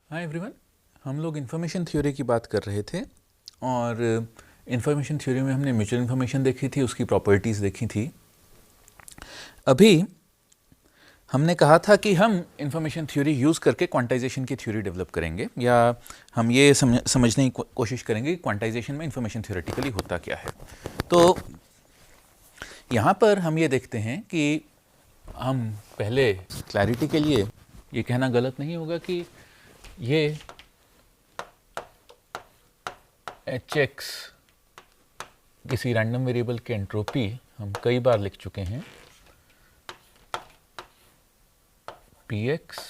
Hi everyone, हम लोग information theory की बात कर रहे थे और इन्फॉर्मेशन थ्योरी में हमने म्यूचुअल इन्फॉर्मेशन देखी थी, उसकी प्रॉपर्टीज़ देखी थी। अभी हमने कहा था कि हम इन्फॉर्मेशन थ्योरी यूज़ करके क्वांटाइजेशन की थ्योरी डेवलप करेंगे, या हम ये समझने की कोशिश करेंगे कि क्वांटाइजेशन में इन्फॉर्मेशन थ्योरेटिकली होता क्या है। तो यहाँ पर हम ये देखते हैं कि हम पहले क्लैरिटी के लिए ये कहना गलत नहीं होगा कि ये Hx किसी रैंडम वेरिएबल की एंट्रोपी हम कई बार लिख चुके हैं। Px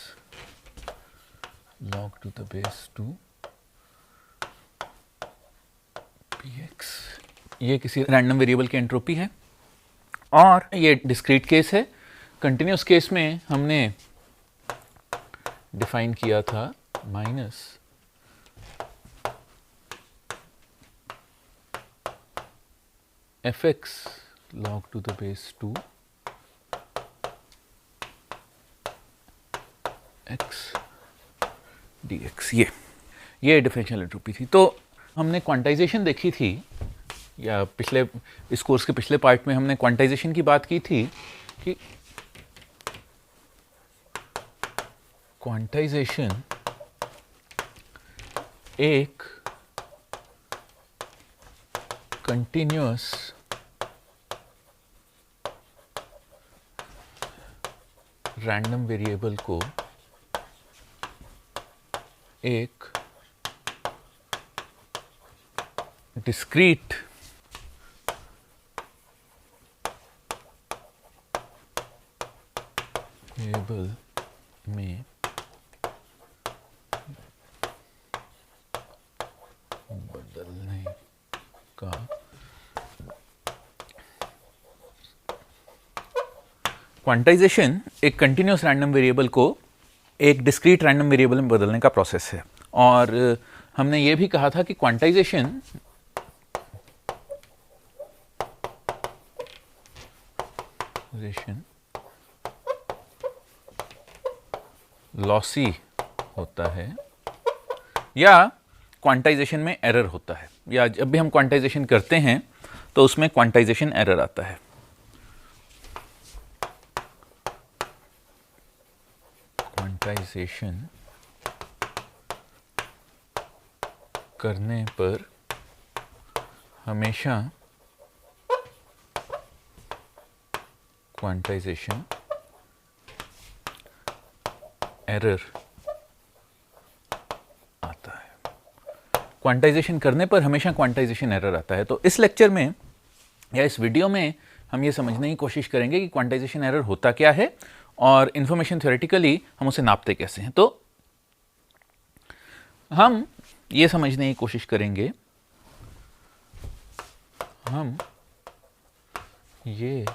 log to the base 2 Px, ये किसी रैंडम वेरिएबल की एंट्रोपी है और ये डिस्क्रीट केस है। कंटिन्यूस केस में हमने डिफाइन किया था minus fx log to the base 2 x dx, ये डिफरेंशियल एंट्रोपी थी। तो हमने क्वांटाइजेशन देखी थी, या इस कोर्स के पिछले पार्ट में हमने क्वांटाइजेशन की बात की थी कि क्वांटाइजेशन एक कंटिन्यूअस रैंडम वेरिएबल को एक डिस्क्रीट वेरिएबल में बदलने का क्वांटाइजेशन एक कंटिन्यूअस रैंडम वेरिएबल को एक डिस्क्रीट रैंडम वेरिएबल में बदलने का प्रोसेस है। और हमने ये भी कहा था कि क्वांटाइजेशन लॉसी होता है, या क्वांटाइजेशन में एरर होता है, या जब भी हम क्वांटाइजेशन करते हैं तो उसमें क्वांटाइजेशन एरर आता है। क्वांटाइजेशन करने पर हमेशा क्वांटाइजेशन एरर आता है। क्वांटाइजेशन करने पर हमेशा क्वांटाइजेशन एरर आता है। तो इस लेक्चर में या इस वीडियो में हम ये समझने की कोशिश करेंगे कि क्वांटाइजेशन एरर होता क्या है और इन्फॉर्मेशन थ्योरेटिकली हम उसे नापते कैसे हैं। तो हम ये समझने की कोशिश करेंगे, हम ये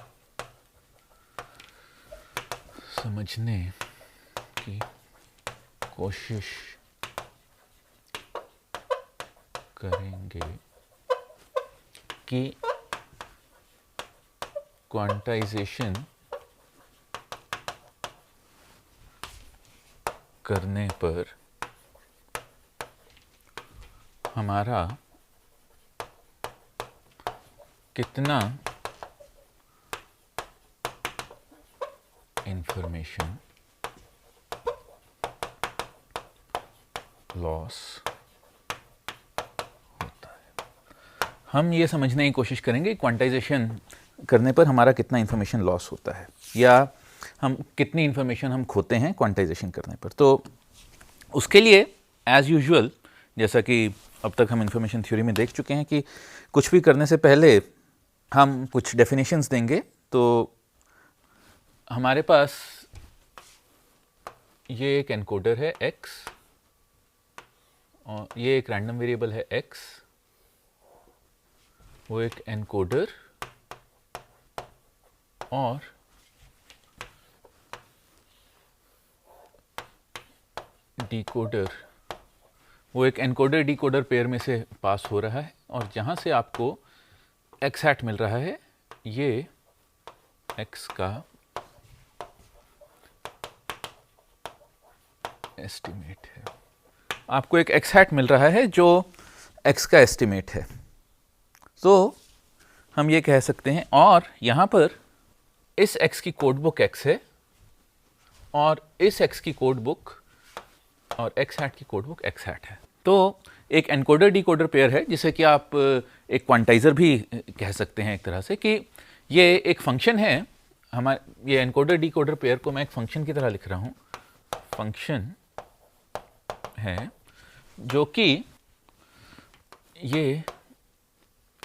समझने की कोशिश करेंगे कि क्वांटाइजेशन करने पर हमारा कितना इंफॉर्मेशन लॉस होता है। हम ये समझने की कोशिश करेंगे क्वांटाइजेशन करने पर हमारा कितना इंफॉर्मेशन लॉस होता है, या हम कितनी इंफॉर्मेशन हम खोते हैं क्वांटाइजेशन करने पर। तो उसके लिए एज यूजुअल, जैसा कि अब तक हम इंफॉर्मेशन थ्योरी में देख चुके हैं कि कुछ भी करने से पहले हम कुछ डेफिनेशंस देंगे। तो हमारे पास ये एक एनकोडर है x, और ये एक रैंडम वेरिएबल है x, वो एक एनकोडर और डिकोडर, वो एक एनकोडर डिकोडर पेयर में से पास हो रहा है, और जहाँ से आपको x हैट मिल रहा है ये x का एस्टिमेट है। आपको एक x हैट मिल रहा है जो x का एस्टिमेट है। तो हम ये कह सकते हैं, और यहाँ पर इस x की कोड बुक x है और इस x की कोड बुक और x हैट की कोड बुक x हैट है। तो एक एनकोडर डिकोडर पेयर है, जिसे कि आप एक क्वांटाइजर भी कह सकते हैं एक तरह से, कि ये एक फंक्शन है। हमारे ये एनकोडर डिकोडर पेयर को मैं एक फंक्शन की तरह लिख रहा हूँ, फंक्शन है जो कि ये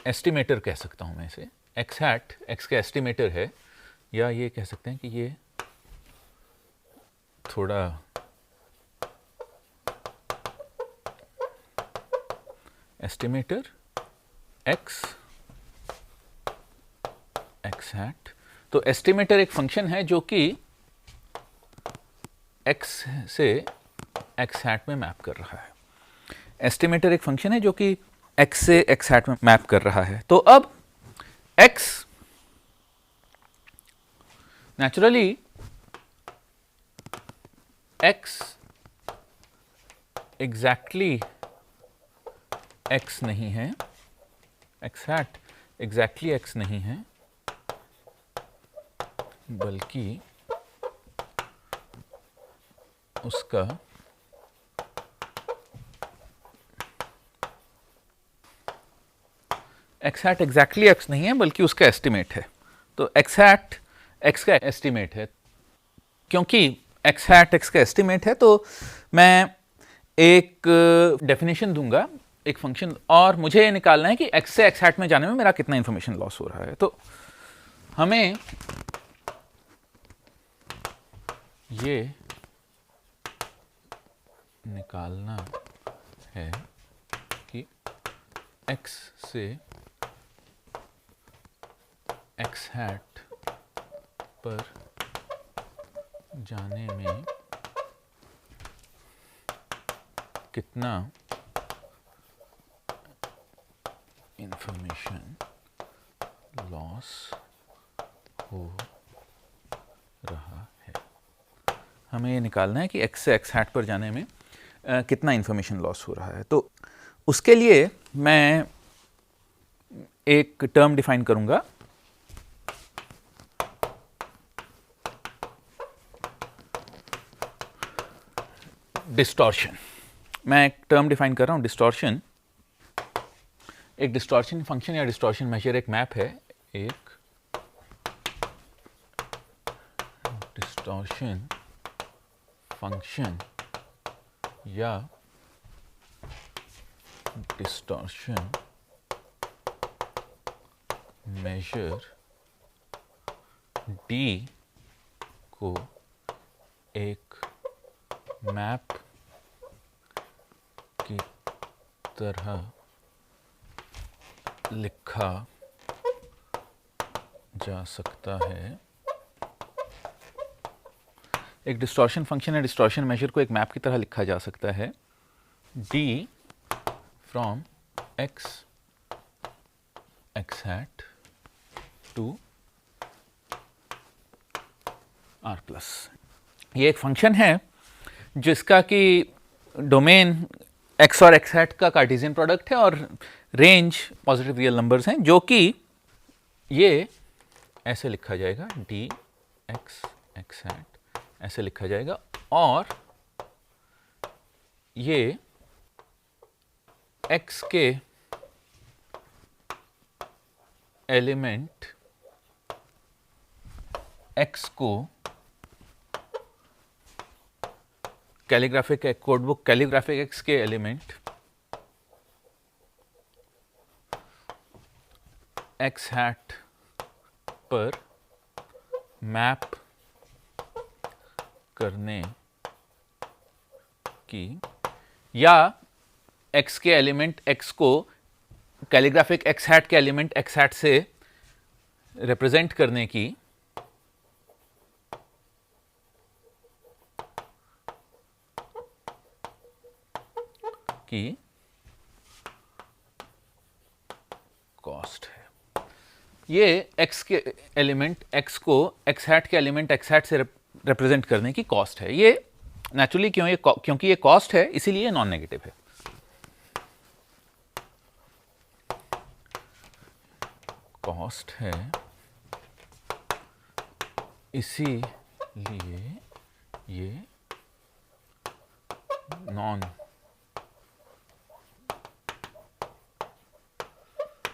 एस्टिमेटर कह सकता हूँ मैं इसे, x हैट x का एस्टिमेटर है, या ये कह सकते हैं कि ये थोड़ा एस्टिमेटर x हैट। तो एस्टिमेटर एक फंक्शन है जो कि x से x हैट में मैप कर रहा है। एस्टिमेटर एक फंक्शन है जो कि x से x हैट में मैप कर रहा है। तो अब x naturally x exactly x नहीं है, x हैट एग्जैक्टली x नहीं है, बल्कि उसका x हैट एग्जैक्टली x नहीं है, बल्कि उसका एस्टिमेट है। तो x हैट x का एस्टिमेट है। क्योंकि x हैट x का एस्टिमेट है, तो मैं एक डेफिनेशन दूंगा, एक फंक्शन, और मुझे ये निकालना है कि x से x हैट में जाने में मेरा कितना इंफॉर्मेशन लॉस हो रहा है। तो हमें ये निकालना है कि x से x हैट पर जाने में कितना इंफॉर्मेशन लॉस हो रहा है। हमें ये निकालना है कि x से x हैट पर जाने में कितना इंफॉर्मेशन लॉस हो रहा है। तो उसके लिए मैं एक टर्म डिफाइन करूंगा, डिस्टॉर्शन। मैं एक टर्म डिफाइन कर रहा हूं, डिस्टॉर्शन। एक डिस्टॉर्शन फंक्शन या डिस्टॉर्शन मेजर एक मैप है, एक डिस्टॉर्शन फंक्शन या डिस्टॉर्शन मेजर D को एक मैप की तरह लिखा जा सकता है। एक डिस्टॉर्शन फंक्शन या डिस्टॉर्शन मेजर को एक मैप की तरह लिखा जा सकता है, D from x hat to r plus. ये एक फंक्शन है जिसका कि डोमेन x और x हैट का कार्टेशियन प्रोडक्ट है और रेंज पॉजिटिव रियल नंबर्स हैं, जो कि ये ऐसे लिखा जाएगा, डी x हैट ऐसे लिखा जाएगा, और ये x के एलिमेंट x को कैलीग्राफिक कोडबुक कैलीग्राफिक x के एलिमेंट x हैट पर मैप करने की, या x के एलिमेंट x को कैलीग्राफिक x हैट के एलिमेंट x हैट से रिप्रेजेंट करने की कॉस्ट है। ये x के एलिमेंट x को x हैट के एलिमेंट x हैट से रिप्रेजेंट करने की कॉस्ट है। ये नेचुरली क्योंकि ये कॉस्ट है इसीलिए ये नॉन नेगेटिव है। कॉस्ट है इसीलिए ये नॉन,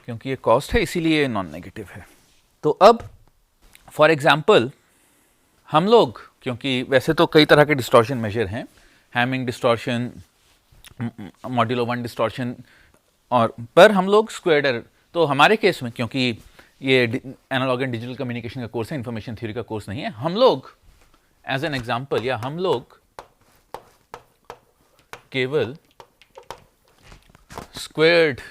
क्योंकि ये कॉस्ट है इसीलिए ये नॉन नेगेटिव है। तो अब फॉर एग्जाम्पल हम लोग, क्योंकि वैसे तो कई तरह के डिस्टॉर्शन मेजर हैं, हैमिंग डिस्टॉर्शन, मॉड्यूलो 1 डिस्टॉर्शन, और पर हम लोग स्क्वायर्ड एरर, तो हमारे केस में क्योंकि ये एनालॉग एंड डिजिटल कम्युनिकेशन का कोर्स है, इंफॉर्मेशन थ्योरी का कोर्स नहीं है, हम लोग एज एन एग्जाम्पल या हम लोग केवल स्क्वायर्ड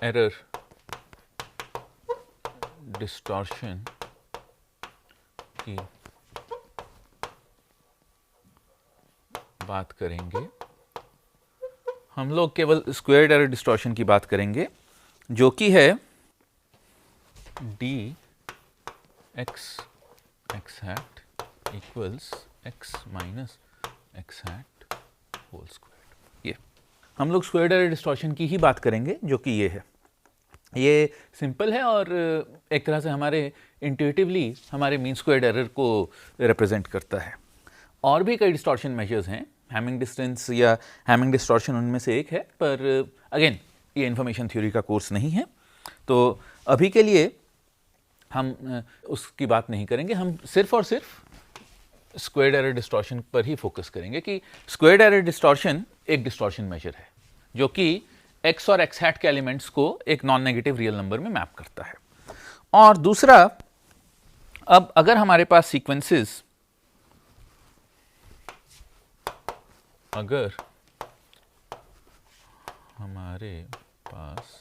एरर डिस्टॉर्शन की बात करेंगे। हम लोग केवल स्क्वायर्ड एरर डिस्टॉर्शन की बात करेंगे, जो कि है d x x hat equals x minus x hat whole squared. ये हम लोग स्क्वायर्ड एरर डिस्टॉर्शन की ही बात करेंगे, जो कि ये है। ये सिंपल है और एक तरह से हमारे इंट्यूटिवली हमारे मीन स्क्वायर्ड एरर को रिप्रेजेंट करता है। और भी कई डिस्टॉर्शन मेजर्स हैं, हैमिंग डिस्टेंस या हैमिंग डिस्टॉर्शन उनमें से एक है, पर अगेन ये इंफॉर्मेशन थ्योरी का कोर्स नहीं है, तो अभी के लिए हम उसकी बात नहीं करेंगे। हम सिर्फ और सिर्फ स्क्वायर्ड एरर डिस्टॉर्शन पर ही फोकस करेंगे कि स्क्वायर्ड एरर डिस्टॉर्शन एक डिस्टॉर्शन मेजर है जो कि x और x हैट के एलिमेंट्स को एक नॉन नेगेटिव रियल नंबर में मैप करता है। और दूसरा, अब अगर हमारे पास सीक्वेंसेस, अगर हमारे पास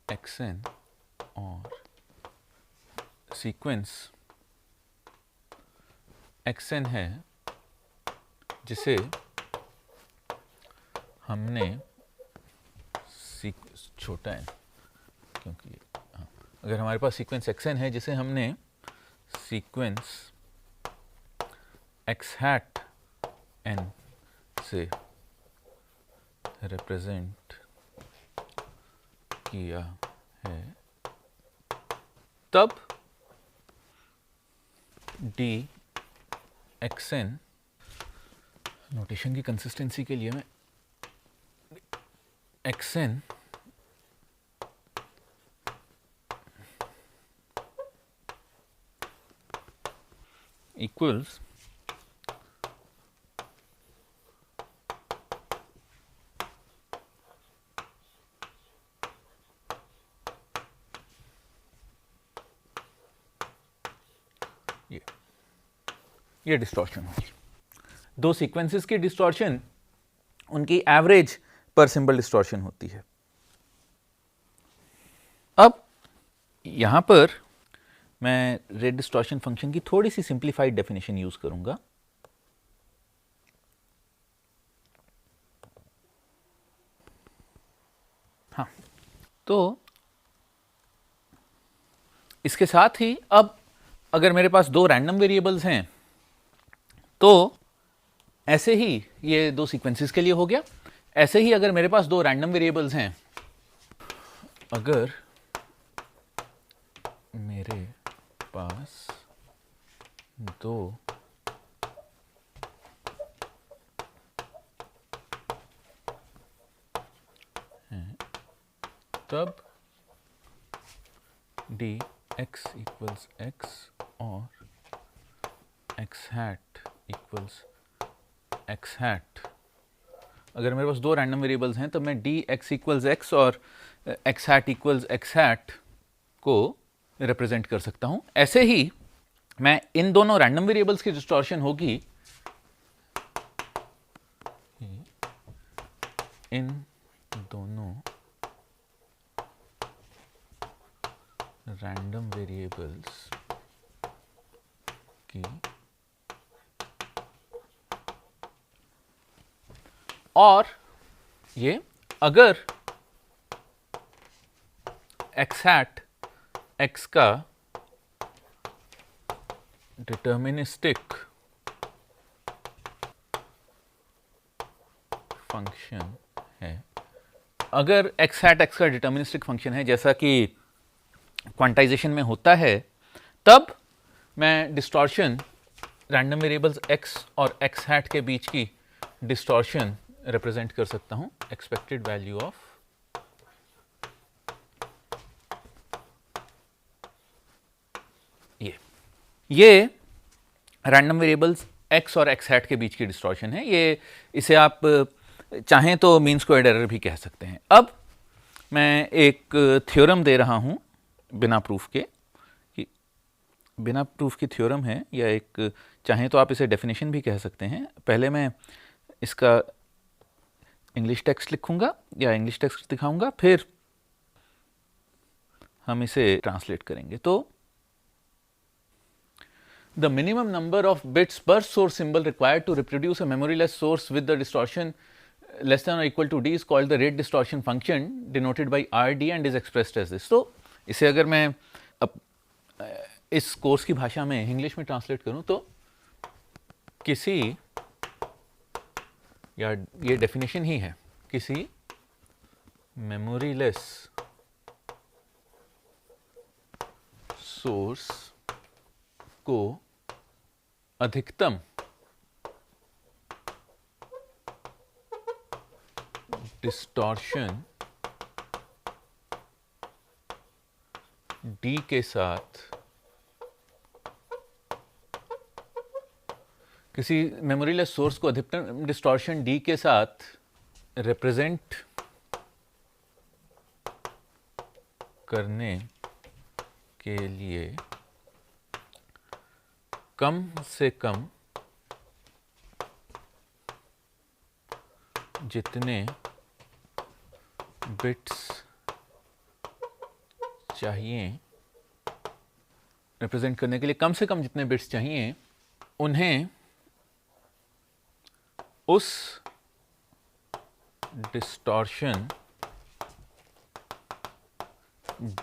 xn और सीक्वेंस xn है जिसे हमने छोटा n, क्योंकि अगर हमारे पास सीक्वेंस xn है जिसे हमने सीक्वेंस x हैट n से रिप्रेजेंट किया है, तब डी xn, नोटेशन की कंसिस्टेंसी के लिए मैं xn इक्वल्स ये डिस्टॉर्शन होगी। दो सीक्वेंसेस की डिस्टॉर्शन उनकी एवरेज पर सिंबल डिस्टॉर्शन होती है। अब यहां पर मैं रेट डिस्टॉर्शन फंक्शन की थोड़ी सी सिंप्लीफाइड डेफिनेशन यूज करूंगा। हाँ, तो इसके साथ ही अब अगर मेरे पास दो रैंडम वेरिएबल्स हैं तो ऐसे ही ये दो सीक्वेंसेस के लिए हो गया। ऐसे ही अगर मेरे पास दो रैंडम वेरिएबल्स हैं, अगर मेरे पास दो हैं, तब डी एक्स इक्वल्स एक्स और x hat equals x hat. अगर मेरे पास दो रैंडम वेरिएबल्स हैं तो मैं डी एक्स इक्वल्स एक्स और x hat equals x hat को रिप्रेजेंट कर सकता हूं। ऐसे ही मैं इन दोनों रैंडम वेरिएबल्स की डिस्टॉर्शन होगी इन दोनों रैंडम वेरिएबल्स की, और ये अगर x hat x का डिटर्मिनिस्टिक फंक्शन है। अगर x hat x का डिटर्मिनिस्टिक फंक्शन है जैसा कि क्वांटाइजेशन में होता है, तब मैं डिस्टॉर्शन रैंडम वेरिएबल्स x और x hat के बीच की डिस्टॉर्शन रिप्रेजेंट कर सकता हूं एक्सपेक्टेड वैल्यू ऑफ ये रैंडम वेरिएबल्स x और x hat के बीच की डिस्टॉर्शन है। ये इसे आप चाहें तो मीन स्क्वायर्ड एरर भी कह सकते हैं। अब मैं एक थ्योरम दे रहा हूं बिना प्रूफ के, कि बिना प्रूफ की थ्योरम है, या एक चाहें तो आप इसे डेफिनेशन भी कह सकते हैं। पहले मैं इसका इंग्लिश टेक्स्ट लिखूंगा या इंग्लिश टेक्स्ट दिखाऊंगा, फिर हम इसे ट्रांसलेट करेंगे। तो the minimum number of bits per source symbol required to reproduce a memoryless source with the distortion less than or equal to d is called the rate distortion function denoted by rd and is expressed as this. तो इसे अगर मैं इस course की भाषा में English में translate करूं तो किसी, या ये डेफिनेशन ही है, किसी मेमोरीलेस सोर्स को अधिकतम डिस्टॉर्शन d के साथ, किसी मेमोरीलेस सोर्स को अधिकतम डिस्टॉर्शन d के साथ रिप्रेजेंट करने के लिए कम से कम जितने बिट्स चाहिए, रिप्रेजेंट करने के लिए कम से कम जितने बिट्स चाहिए, उन्हें उस डिस्टॉर्शन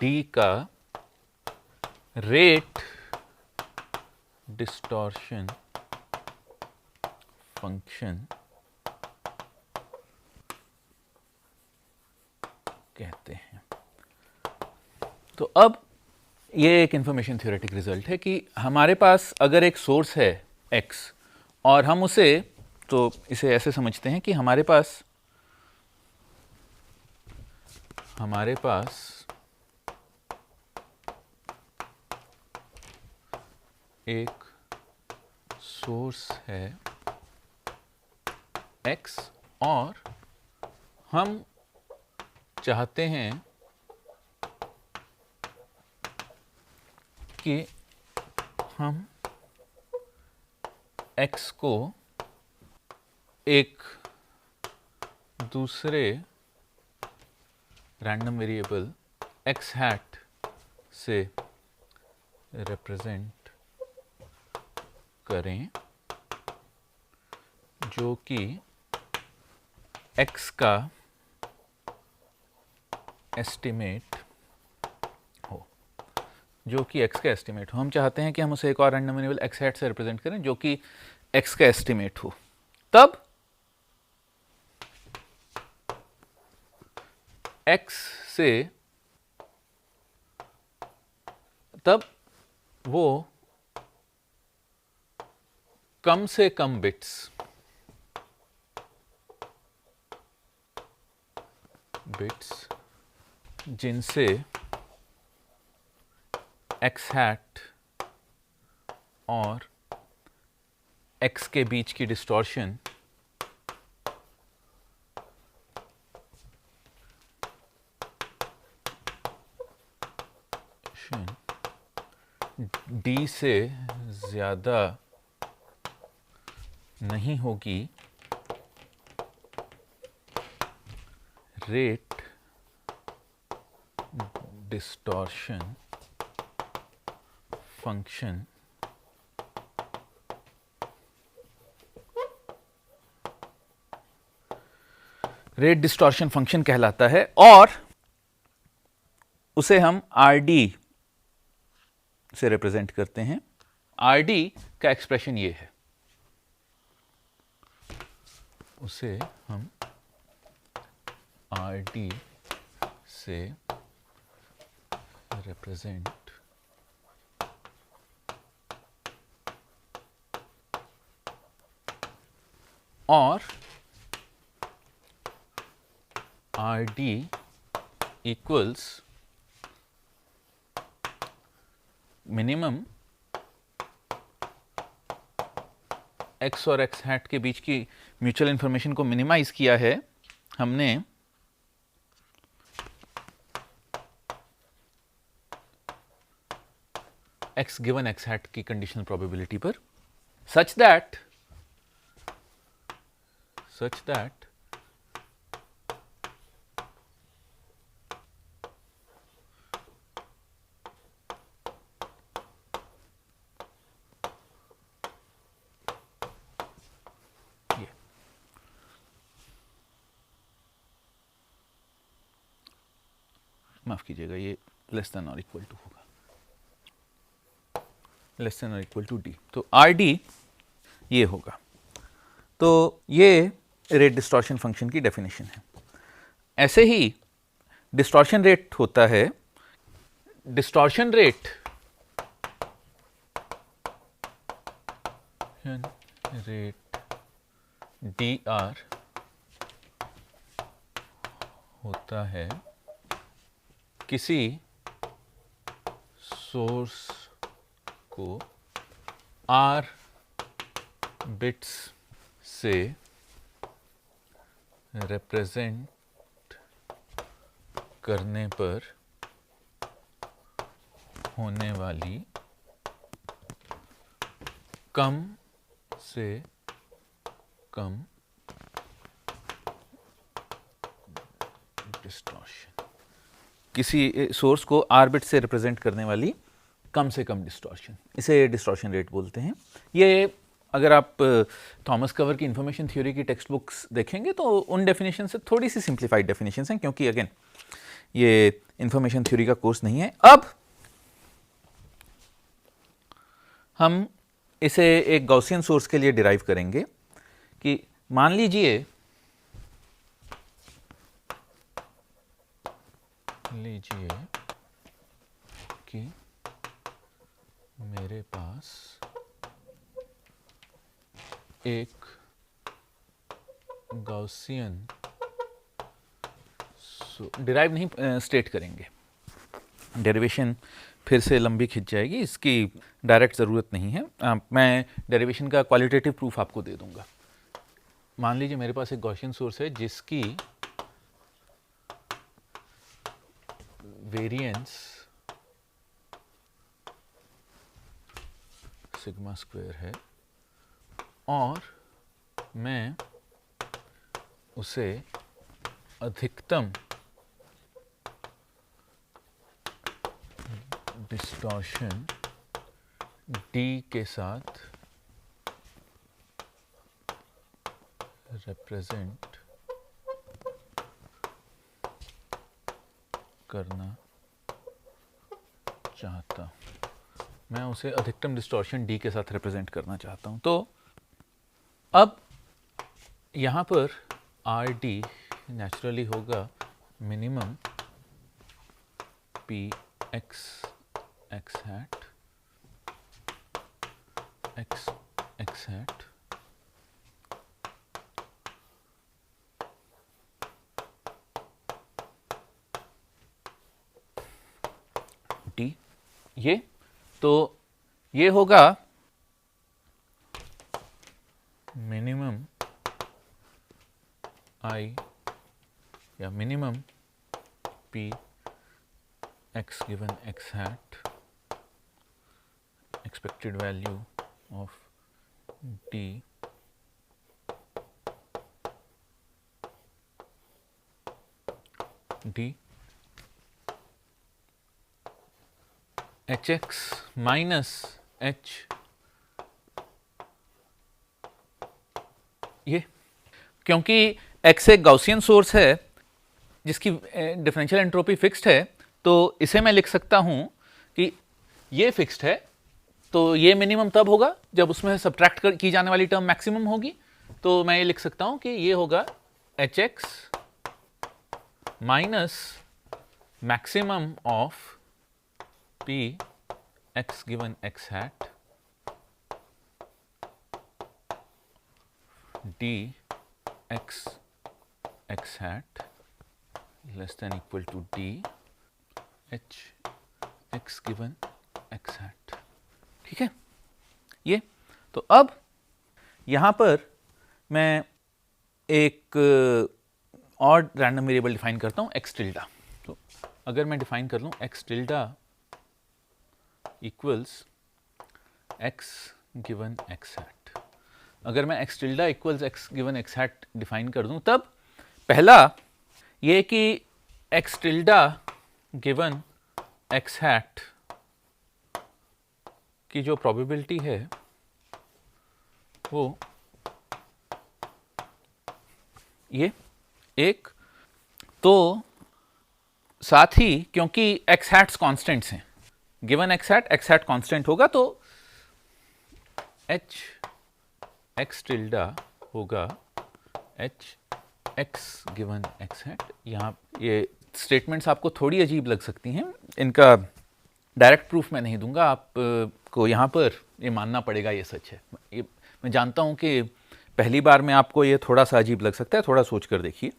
d का रेट डिस्टॉर्शन फंक्शन कहते हैं। तो अब ये एक इंफॉर्मेशन थ्योरेटिक रिजल्ट है कि हमारे पास अगर एक सोर्स है x और हम उसे, तो इसे ऐसे समझते हैं कि हमारे पास एक सोर्स है x और हम चाहते हैं कि हम x को एक दूसरे रैंडम वेरिएबल x hat से रिप्रेजेंट करें जो कि x का एस्टिमेट हो, हम चाहते हैं कि हम उसे एक और रैंडम वेरिएबल x hat से रिप्रेजेंट करें जो कि x का एस्टिमेट हो। तब x से, तब वो कम से कम बिट्स जिनसे x hat और x के बीच की डिस्टॉर्शन d से ज्यादा नहीं होगी, रेट डिस्टॉर्शन फंक्शन कहलाता है। और उसे हम आर डी से रिप्रेजेंट करते हैं। आर डी का एक्सप्रेशन ये है, उसे हम आर डी से रिप्रेजेंट और R D equals minimum x और x हैट के बीच की म्यूचुअल इंफॉर्मेशन को मिनिमाइज किया है हमने x गिवन x हैट की कंडीशनल प्रोबेबिलिटी पर, सच दैट माफ कीजिएगा, ये लेस देन और इक्वल टू होगा, लेस देन और इक्वल टू डी। तो आर डी ये होगा। तो ये रेट डिस्टॉर्शन फंक्शन की डेफिनेशन है। ऐसे ही डिस्टॉर्शन रेट होता है। डिस्टॉर्शन रेट डी आर होता है किसी सोर्स को आर बिट्स से रिप्रेजेंट करने पर होने वाली कम से कम डिस्टॉर्शन, किसी सोर्स को आर बिट से रिप्रेजेंट करने वाली कम से कम डिस्टॉर्शन, इसे डिस्टॉर्शन रेट बोलते हैं। ये अगर आप थॉमस कवर की इंफॉर्मेशन थ्योरी की टेक्स्ट बुक्स देखेंगे तो उन डेफिनेशन से थोड़ी सी सिंप्लीफाइड डेफिनेशंस हैं, क्योंकि अगेन ये इंफॉर्मेशन थ्योरी का कोर्स नहीं है। अब हम इसे एक गॉसियन सोर्स के लिए डिराइव करेंगे कि मान लीजिए कि मेरे पास एक गॉसियन, डिराइव नहीं स्टेट करेंगे, डेरिवेशन फिर से लंबी खिंच जाएगी, इसकी डायरेक्ट ज़रूरत नहीं है। मैं डेरिवेशन का क्वालिटेटिव प्रूफ आपको दे दूंगा। मान लीजिए मेरे पास एक गॉसियन सोर्स है जिसकी वेरिएंस सिग्मा स्क्वायर है और मैं उसे अधिकतम डिस्टॉर्शन डी के साथ रिप्रेजेंट करना चाहता हूं। मैं उसे अधिकतम डिस्टॉर्शन डी के साथ रिप्रेजेंट करना चाहता हूं। तो अब यहां पर आर डी नेचुरली होगा minimum P x x hat x x hat T, ये तो ये होगा मिनिमम आई या minimum P x given x hat expected value of d d hx minus h, ये क्योंकि x एक गॉसियन सोर्स है जिसकी डिफरेंशियल एंट्रोपी फिक्स्ड है, तो इसे मैं लिख सकता हूं कि ये फिक्स्ड है, तो ये मिनिमम तब होगा जब उसमें सब्ट्रैक्ट की जाने वाली टर्म मैक्सिमम होगी। तो मैं ये लिख सकता हूं कि ये होगा h x minus maximum of p x given x hat d x x hat less than equal to d h x given x hat. ठीक है, ये तो अब यहां पर मैं एक और रैंडम वेरिएबल डिफाइन करता हूं एक्स टिल्डा। तो अगर मैं डिफाइन कर लूं x tilde equals x given x hat, अगर मैं x tilde equals x given x hat define कर दूं, तब पहला ये कि x tilde given x hat की जो प्रोबेबिलिटी है वो ये एक, तो साथ ही क्योंकि एक्स हैट्स कॉन्स्टेंट्स हैं, गिवन एक्स हैट कॉन्स्टेंट होगा, तो एच एक्स टिल्डा होगा h x given x hat. यहाँ ये स्टेटमेंट्स आपको थोड़ी अजीब लग सकती हैं, इनका डायरेक्ट प्रूफ मैं नहीं दूंगा, आप को यहाँ पर ये मानना पड़ेगा ये सच है। ये मैं जानता हूँ कि पहली बार में आपको ये थोड़ा सा अजीब लग सकता है, थोड़ा सोच कर देखिए।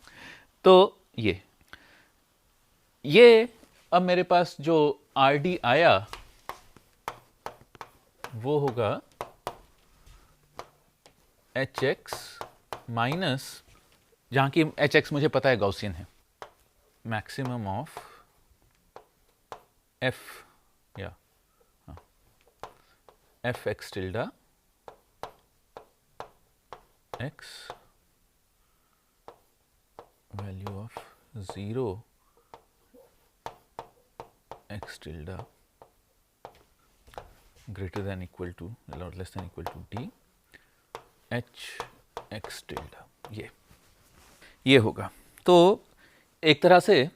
तो ये अब मेरे पास जो आर डी आया वो होगा एच एक्स माइनस, जहाँ की एच एक्स मुझे पता है गॉसियन है, मैक्सिमम ऑफ एफ या f x tilde x value of 0 x tilde greater than equal to और less than equal to d h x tilde, ये होगा। तो एक तरह से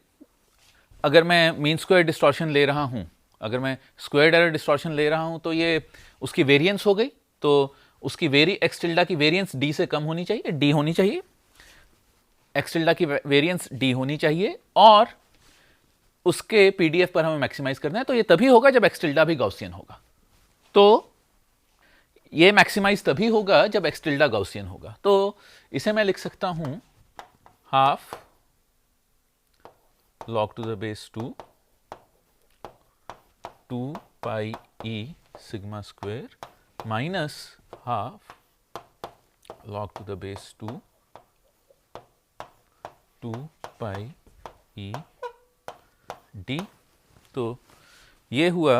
अगर मैं मीन स्क्वायर डिस्टॉर्शन ले रहा हूं, अगर मैं स्क्वायर एरर डिस्टॉर्शन ले रहा हूं, तो ये उसकी वेरिएंस हो गई, तो उसकी एक्स टिल्डा की वेरिएंस डी से कम होनी चाहिए, डी होनी चाहिए, एक्स टिल्डा की वेरिएंस डी होनी चाहिए, और उसके पीडीएफ पर हमें मैक्सिमाइज करना है। तो ये तभी होगा जब एक्स टिल्डा भी गॉसियन होगा। तो ये मैक्सिमाइज तभी होगा जब एक्स टिल्डा गॉसियन होगा। तो इसे मैं लिख सकता हूं half log to the base 2 pi e sigma square minus half log to the base 2 pi e d। तो ये हुआ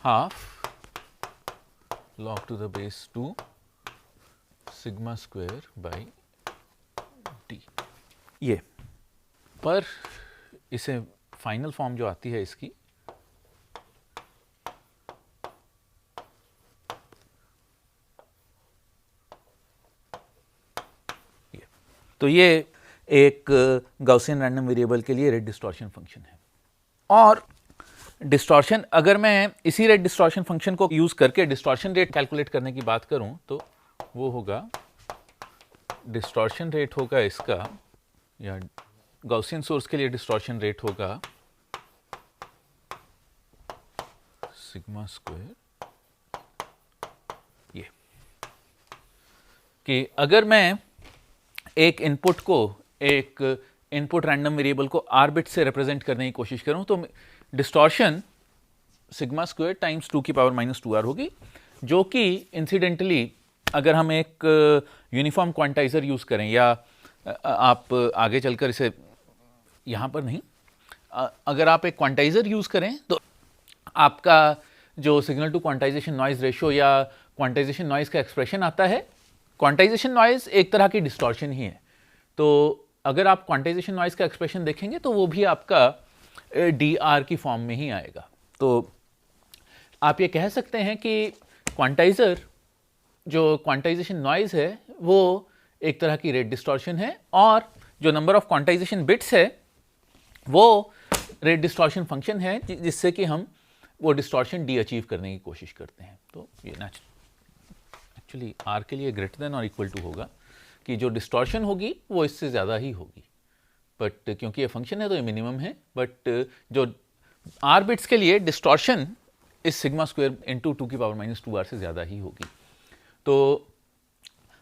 half log to the base 2 sigma square by d। ये पर इसे फाइनल फॉर्म जो आती है इसकी, तो ये एक गॉसियन रैंडम वेरिएबल के लिए रेट डिस्टॉर्शन फंक्शन है। और डिस्टॉर्शन, अगर मैं इसी रेट डिस्टॉर्शन फंक्शन को यूज करके डिस्टॉर्शन रेट कैलकुलेट करने की बात करूं, तो वो होगा डिस्टॉर्शन रेट होगा इसका, या गॉसियन सोर्स के लिए डिस्टॉर्शन रेट होगा सिग्मा स्क्वायर। ये कि अगर मैं एक इनपुट को, एक इनपुट रैंडम वेरिएबल को आर बिट से रिप्रेजेंट करने की कोशिश करूं, तो डिस्टॉर्शन सिग्मा स्क्वायर टाइम्स 2 की पावर -2r होगी, जो कि इंसिडेंटली अगर हम एक यूनिफॉर्म क्वांटाइजर यूज करें, या आप आगे चलकर इसे यहां पर नहीं, अगर आप एक क्वांटाइजर यूज करें, तो आपका जो signal to quantization noise ratio या क्वांटाइजेशन नॉइज का एक्सप्रेशन आता है, क्वांटाइजेशन नॉइज एक तरह की डिस्टॉर्शन ही है। तो अगर आप क्वांटाइजेशन नॉइज का एक्सप्रेशन देखेंगे तो वो भी आपका डी.आर की फॉर्म में ही आएगा। तो आप ये कह सकते हैं कि क्वांटाइजर, जो क्वांटाइजेशन नॉइज है, वो एक तरह की रेट डिस्टॉर्शन है, और जो नंबर ऑफ क्वांटाइजेशन बिट्स है वो रेट डिस्टॉर्शन फंक्शन है जिससे कि हम वो डिस्टॉर्शन डी अचीव करने की कोशिश करते हैं। तो ये एक्चुअली आर के लिए ग्रेटर देन और इक्वल टू होगा कि जो डिस्टॉर्शन होगी वो इससे ज़्यादा ही होगी, बट क्योंकि ये फंक्शन है तो ये मिनिमम है, बट जो आर बिट्स के लिए डिस्टॉर्शन इस सिग्मा स्क्वायर इंटू 2 की पावर माइनस 2r से ज़्यादा ही होगी। तो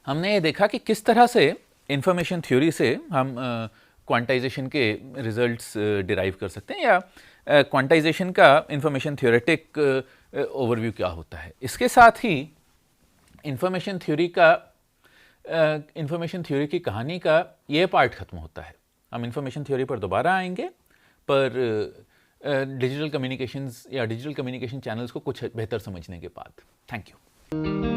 हमने ये देखा कि किस तरह से इंफॉर्मेशन थ्योरी से हम क्वांटाइजेशन के रिजल्ट्स डिराइव कर सकते हैं, या क्वांटाइजेशन का इंफॉर्मेशन थ्योरेटिक ओवरव्यू क्या होता है। इसके साथ ही इंफॉर्मेशन थ्योरी की कहानी का ये पार्ट खत्म होता है। हम इंफॉर्मेशन थ्योरी पर दोबारा आएंगे, पर डिजिटल कम्युनिकेशंस या डिजिटल कम्युनिकेशन चैनल्स को कुछ बेहतर समझने के बाद। Thank you.